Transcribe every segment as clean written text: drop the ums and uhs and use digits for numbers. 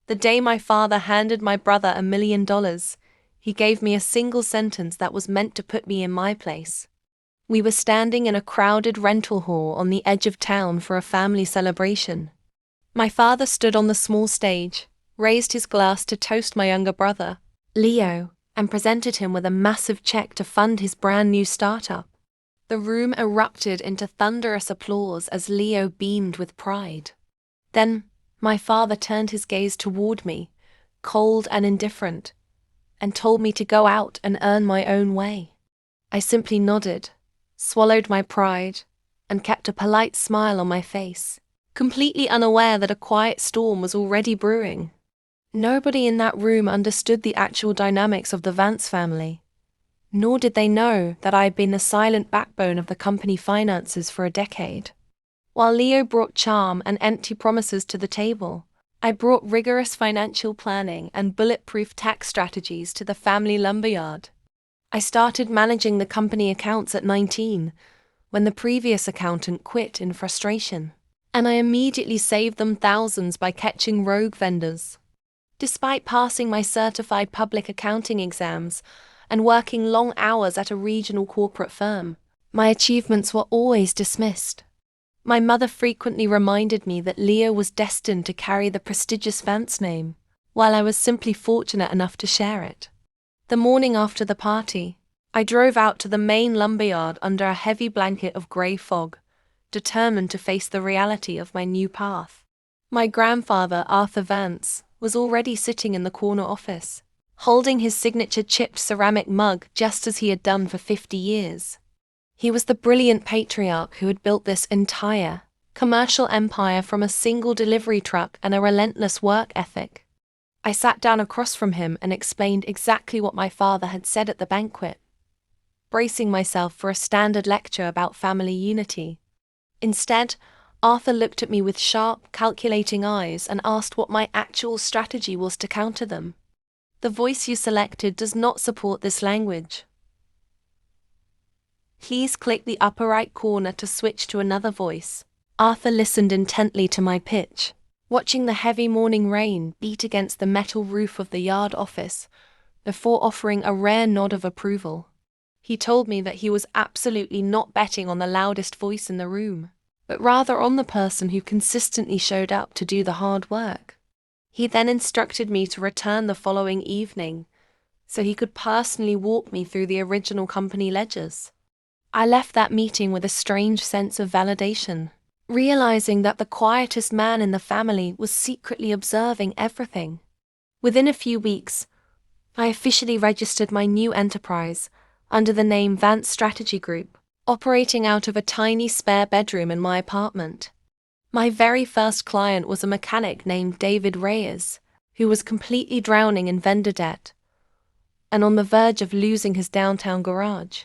The day my father handed my brother $1 million, he gave me a single sentence that was meant to put me in my place. We were standing in a crowded rental hall on the edge of town for a family celebration. My father stood on the small stage, raised his glass to toast my younger brother, Leo, and presented him with a massive check to fund his brand new startup. The room erupted into thunderous applause as Leo beamed with pride. Then, my father turned his gaze toward me, cold and indifferent, and told me to go out and earn my own way. I simply nodded, swallowed my pride, and kept a polite smile on my face, completely unaware that a quiet storm was already brewing. Nobody in that room understood the actual dynamics of the Vance family, nor did they know that I had been the silent backbone of the company finances for a decade. While Leo brought charm and empty promises to the table, I brought rigorous financial planning and bulletproof tax strategies to the family lumberyard. I started managing the company accounts at 19, when the previous accountant quit in frustration, and I immediately saved them thousands by catching rogue vendors. Despite passing my certified public accounting exams and working long hours at a regional corporate firm, my achievements were always dismissed. My mother frequently reminded me that Leo was destined to carry the prestigious Vance name, while I was simply fortunate enough to share it. The morning after the party, I drove out to the main lumberyard under a heavy blanket of grey fog, determined to face the reality of my new path. My grandfather, Arthur Vance, was already sitting in the corner office, holding his signature chipped ceramic mug just as he had done for 50 years. He was the brilliant patriarch who had built this entire commercial empire from a single delivery truck and a relentless work ethic. I sat down across from him and explained exactly what my father had said at the banquet, bracing myself for a standard lecture about family unity. Instead, Arthur looked at me with sharp, calculating eyes and asked what my actual strategy was to counter them. The voice you selected does not support this language. Please click the upper right corner to switch to another voice. Arthur listened intently to my pitch, watching the heavy morning rain beat against the metal roof of the yard office, before offering a rare nod of approval. He told me that he was absolutely not betting on the loudest voice in the room, but rather on the person who consistently showed up to do the hard work. He then instructed me to return the following evening, so he could personally walk me through the original company ledgers. I left that meeting with a strange sense of validation, realizing that the quietest man in the family was secretly observing everything. Within a few weeks, I officially registered my new enterprise under the name Vance Strategy Group, operating out of a tiny spare bedroom in my apartment. My very first client was a mechanic named David Reyes, who was completely drowning in vendor debt and on the verge of losing his downtown garage.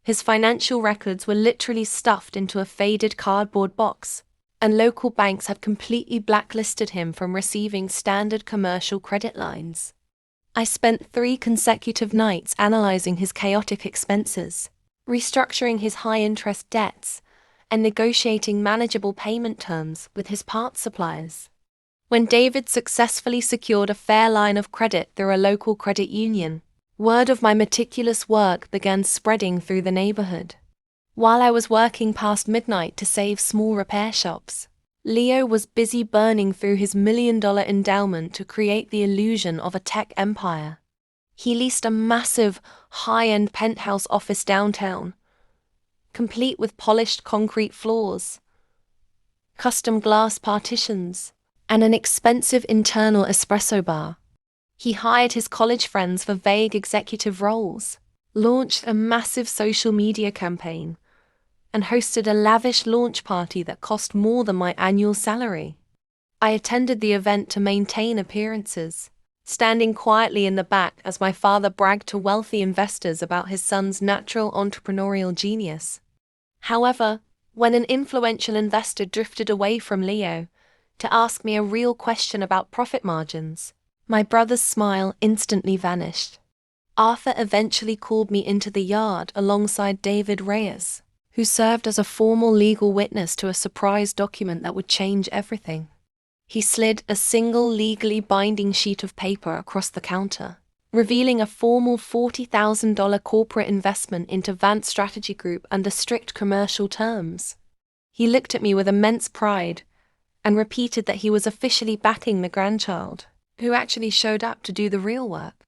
His financial records were literally stuffed into a faded cardboard box, and local banks had completely blacklisted him from receiving standard commercial credit lines. I spent 3 consecutive nights analyzing his chaotic expenses, restructuring his high-interest debts, and negotiating manageable payment terms with his parts suppliers. When David successfully secured a fair line of credit through a local credit union, word of my meticulous work began spreading through the neighborhood. While I was working past midnight to save small repair shops, Leo was busy burning through his $1 million endowment to create the illusion of a tech empire. He leased a massive, high-end penthouse office downtown, complete with polished concrete floors, custom glass partitions, and an expensive internal espresso bar. He hired his college friends for vague executive roles, launched a massive social media campaign, and hosted a lavish launch party that cost more than my annual salary. I attended the event to maintain appearances, standing quietly in the back as my father bragged to wealthy investors about his son's natural entrepreneurial genius. However, when an influential investor drifted away from Leo to ask me a real question about profit margins, my brother's smile instantly vanished. Arthur eventually called me into the yard alongside David Reyes, who served as a formal legal witness to a surprise document that would change everything. He slid a single legally binding sheet of paper across the counter, revealing a formal $40,000 corporate investment into Vance Strategy Group under strict commercial terms. He looked at me with immense pride and repeated that he was officially backing the grandchild, who actually showed up to do the real work.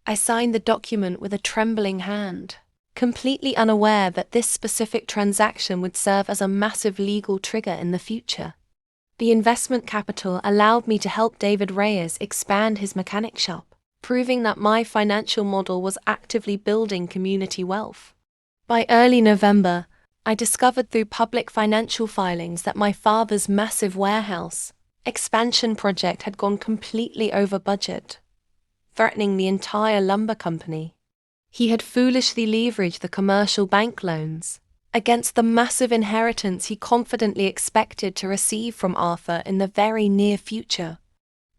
I signed the document with a trembling hand, completely unaware that this specific transaction would serve as a massive legal trigger in the future. The investment capital allowed me to help David Reyes expand his mechanic shop, proving that my financial model was actively building community wealth. By early November, I discovered through public financial filings that my father's massive warehouse expansion project had gone completely over budget, threatening the entire lumber company. He had foolishly leveraged the commercial bank loans against the massive inheritance he confidently expected to receive from Arthur in the very near future.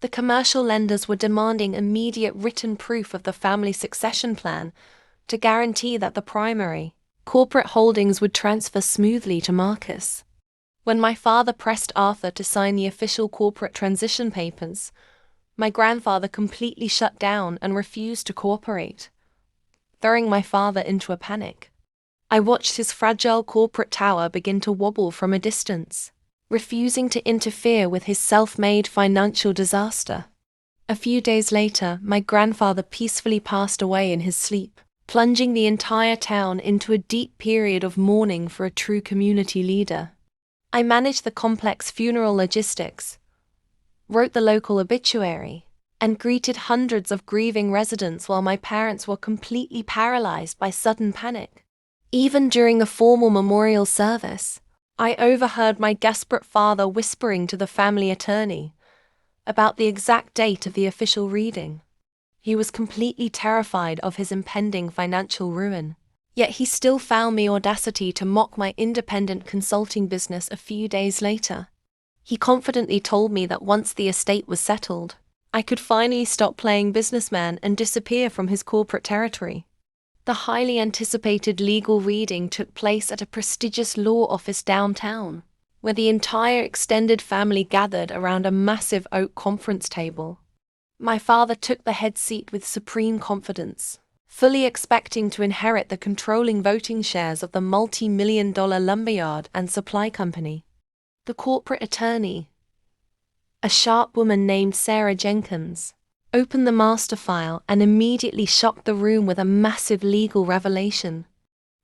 The commercial lenders were demanding immediate written proof of the family succession plan to guarantee that the primary corporate holdings would transfer smoothly to Marcus. When my father pressed Arthur to sign the official corporate transition papers, my grandfather completely shut down and refused to cooperate, throwing my father into a panic. I watched his fragile corporate tower begin to wobble from a distance, refusing to interfere with his self-made financial disaster. A few days later, my grandfather peacefully passed away in his sleep, plunging the entire town into a deep period of mourning for a true community leader. I managed the complex funeral logistics, wrote the local obituary, and greeted hundreds of grieving residents while my parents were completely paralyzed by sudden panic. Even during the formal memorial service, I overheard my desperate father whispering to the family attorney about the exact date of the official reading. He was completely terrified of his impending financial ruin, yet he still found the audacity to mock my independent consulting business a few days later. He confidently told me that once the estate was settled, I could finally stop playing businessman and disappear from his corporate territory. The highly anticipated legal reading took place at a prestigious law office downtown, where the entire extended family gathered around a massive oak conference table. My father took the head seat with supreme confidence, fully expecting to inherit the controlling voting shares of the multi-million-dollar lumberyard and supply company. The corporate attorney, a sharp woman named Sarah Jenkins, opened the master file and immediately shocked the room with a massive legal revelation.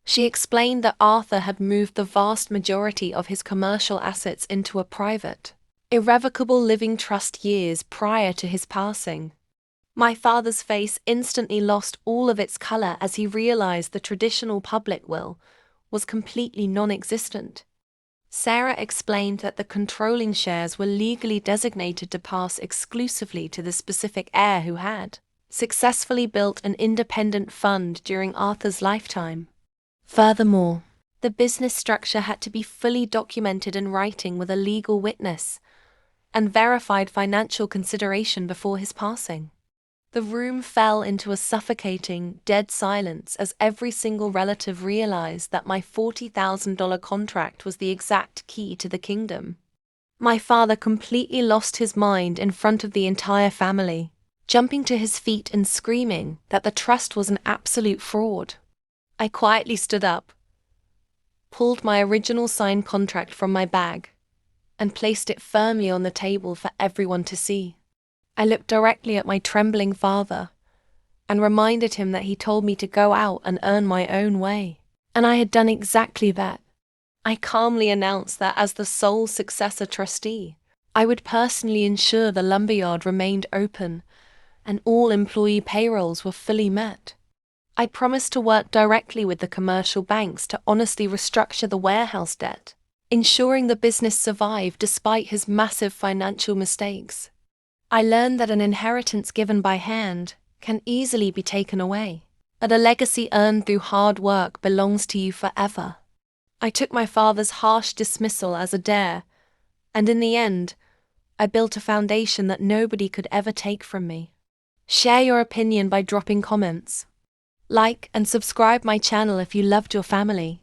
She explained that Arthur had moved the vast majority of his commercial assets into a private, irrevocable living trust years prior to his passing. My father's face instantly lost all of its color as he realized the traditional public will was completely non-existent. Sarah explained that the controlling shares were legally designated to pass exclusively to the specific heir who had successfully built an independent fund during Arthur's lifetime. Furthermore, the business structure had to be fully documented in writing with a legal witness and verified financial consideration before his passing. The room fell into a suffocating, dead silence as every single relative realized that my $40,000 contract was the exact key to the kingdom. My father completely lost his mind in front of the entire family, jumping to his feet and screaming that the trust was an absolute fraud. I quietly stood up, pulled my original signed contract from my bag, and placed it firmly on the table for everyone to see. I looked directly at my trembling father and reminded him that he told me to go out and earn my own way, and I had done exactly that. I calmly announced that as the sole successor trustee, I would personally ensure the lumberyard remained open and all employee payrolls were fully met. I promised to work directly with the commercial banks to honestly restructure the warehouse debt, ensuring the business survived despite his massive financial mistakes. I learned that an inheritance given by hand can easily be taken away, but a legacy earned through hard work belongs to you forever. I took my father's harsh dismissal as a dare, and in the end, I built a foundation that nobody could ever take from me. Share your opinion by dropping comments. Like and subscribe my channel if you loved your family.